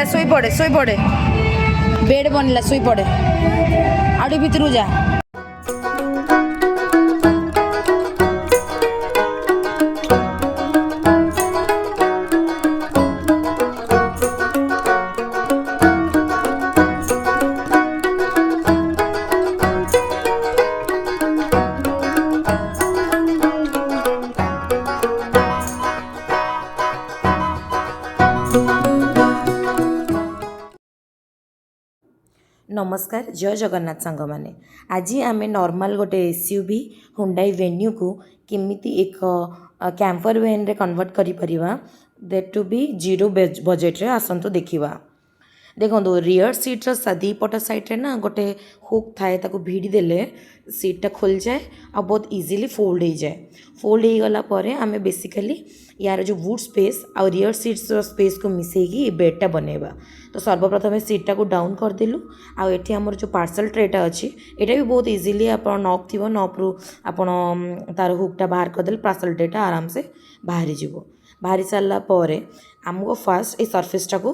बनला सोई पड़े बेड बनला सोई पड़े आउट भितर जा नमस्कार जय जगन्नाथ सांग मैंने आज आम नॉर्मल गोटे एसयूवी हुंडई वेन्यू को किमिति एक कैंपर वैन रे कन्वर्ट करि परिबा that to be zero budget रे आसंतु देखिबा। देखो रियर सीट दीपट साइड ना गोटे हुक थाए ताको भिड़ी देले सीटा खोल जाए आ बहुत इजीली फोल्ड हो जाए। फोल्ड हो गला परे आमे बेसिकली यार जो वुड स्पेस आ रियर सीट्स स्पेस को मिसेकी बेडटा बनैबा। तो सर्वप्रथम सीटा को डाउन करदेलु आ एठी हमर जो पार्सल ट्रेटा अच्छी एटा भी बहुत इजीली आप नॉब थी नॉब्रु आपण तार हुकटा बाहर करदेले पार्सल ट्रेटा आराम से बाहरी जीवो। बाहरी सारा पर आमको फास्ट ए सरफेसटा को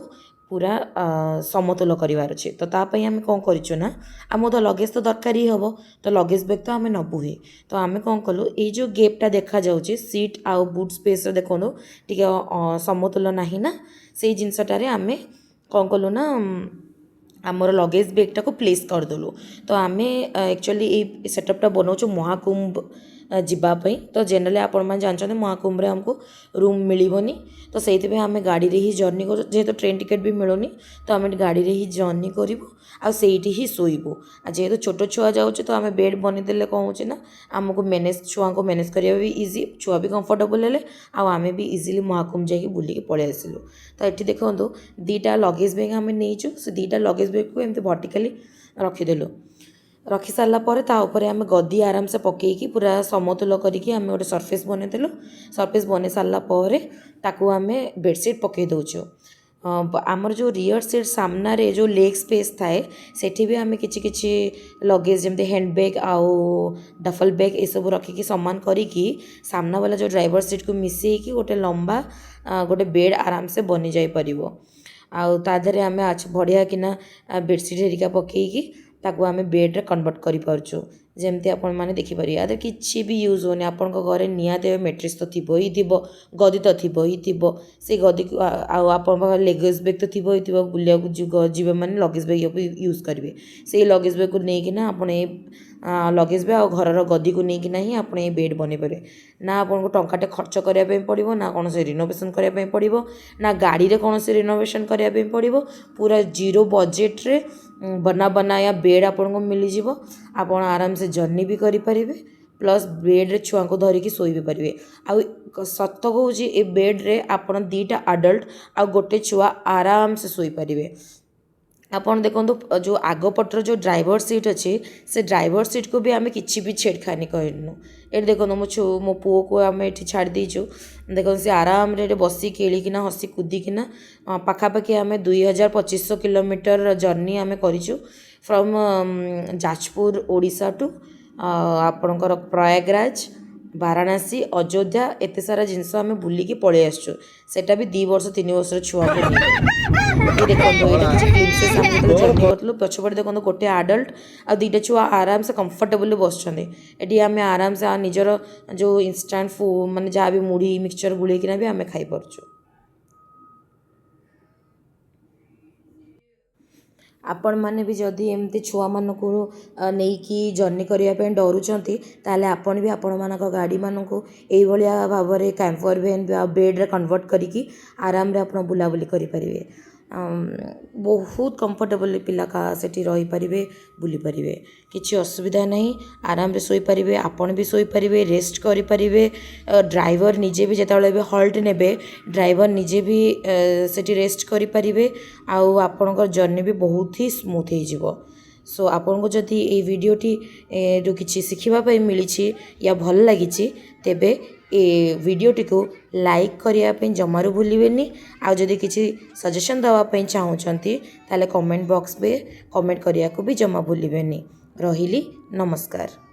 पूरा समतुल करार अच्छे। तो तापाई आम कौन करूँ ना आम तो लगेज तो दरकार ही हम तो लगेज बैग तो आम नबु ही तो आम कौन कलु ये जो गैपटा देखा जाऊँगी सीट आउ बुट स्पेस देखो टे समतुल ना से जिनसटारे आम कौन कलु ना आमर लगेज बैगटा को प्लेस करदेलु। तो आम एक्चुअली ये सेटअपटा बनाऊँ महाकुंभ जीवाई तो जनरली आपण मैंने जानते महाकुंभ आमको रूम मिलनी तो से आम गाड़ी ही जर्नी कर जेहेतु ट्रेन टिकेट भी मिलूनी तो आम गाड़ी ही जर्नी करूँ आईटी ही शोबू जेहेतु छोट छुआ जाऊँ तो आम बेड बनईदे कौन हो आमको मैनेज छुआ को मैनेज करा भी इजी छुआ भी कंफर्टेबल है आम भी इजिली महाकुंभ जाकि बुलिकी पलि आसलु। तो ये देखो दीटा लगेज बैग आम नहींचु से दीटा लगेज बैग को एमती वर्टिकली रखीदेलु। रखी सारा पर आम गदी आराम से पकईकी पूरा समतुल करके आम गोटे सरफेस बनईदेलु। सरफेस बन सारा पर ताकू आम बेडसीट पकई दौचु। आमर जो रियर सीट सामना रे जो लेग स्पेस थाए सेठी भी आम किछि लगेज जमते हैंड बैग आउ डफल बैग ये सब रखिकी सामान करिकी सामना वाला जो ड्राइवर सीट को मिसेकी गोटे लंबा गोटे बेड आराम से बनी जाई परिबो। आउ ताधरे आम बढ़िया किना बेडसीट हेरिका पकईकी ताकू आम बेड्रे कन्वर्ट कर जमती आपण मैंने देखिपर या कि भी यूज होनी आपण घरे निहाती मेट्रिक्स तो थी ही थी गदी तो थी ही थी से गदी आप लगेज बैग तो थी ही थी बुलिया जी मैंने लगेज बैग यूज करेंगे से लगेज बैग को लेकिन आपण लगेज बैग और घर गदी को लेकिन ही आप बेड बन पारे ना आपको टंकाटे खर्च करने पड़ो ना कौन से रिनोवेशन करने पड़ो ना गाड़ी रे कौन से रिनोवेशन करने पड़ो पूरा जीरो बजेट रे बनाया बेड आपको मिलଯିव आप आराम से जर्नी भी करें प्लस बेड रे छुआ को धरिकी शोई भी पारे। आउ सत कहूँ ए बेड रे आप दीटा अडल्ट आ गोटे छुआ आराम से शोई पारे। आपन देखो जो आगपटर जो ड्राइवर सीट अच्छे से ड्राइवर सीट को भी आम कि भी छेड़खानी कहनु। ये देखो मो पुओ को आम ये छाड़ दीचु देखो सी आराम रे बसी खेलिकिना हसी कूदिकिना पाखापाखि आम 2500 किलोमीटर जर्नी आम करूँ फ्रॉम जाजपुर ओडिशा टू आपणकर प्रयागराज वाराणसी अयोध्या एत सारा जिनस आम बुलिकी पलि आसचु सेटा भी 2 वर्ष 3 वर्ष छुआ को देखो पछपटे देखो गोटे आडल्ट आ 2टा छुआ आराम से कंफर्टेबली बसछन्ते एटी आम आराम से निजर जो इंस्टांट फूड माने जहाँ भी मुढ़ी मिक्सचर गुलेकिना भी आम खाई पारछु। आपण मैंने भी जदि एमती छुआ मान को नहीं जर्नी करने डरुंच ताले आपण भी आपण मान गाड़ी मान को यह भाव में कैंपर वैन बेड रे कन्वर्ट करी आराम रे आपण बुलाबुली करें बहुत कंफर्टेबल पिला का सेठी रही पारिबे बुली पारिबे किछि असुविधा नहीं आराम रे सोई पारिबे आपण भी सोई पारिबे रेस्ट करि पारिबे ड्राइवर निजे भी जेतबेले भी हॉल्ट नेबे ड्राइवर निजे भी सेठी रेस्ट करि पारिबे आउ आपणकर जर्नी भी बहुत ही स्मूथ हो जिवो। सो आपन को जदि ये वीडियोटी जो किछि शिखिबा पई मिलिछि या भल लागिछि तेबे ए वीडियोटी को लाइक करने जमारू भूलिबेनी आ जदि किछि सजेशन दवा पई चाहूचंती ताले कमेंट बॉक्स में कमेंट करिया को भी जमा भूलिबेनी। रहिली नमस्कार।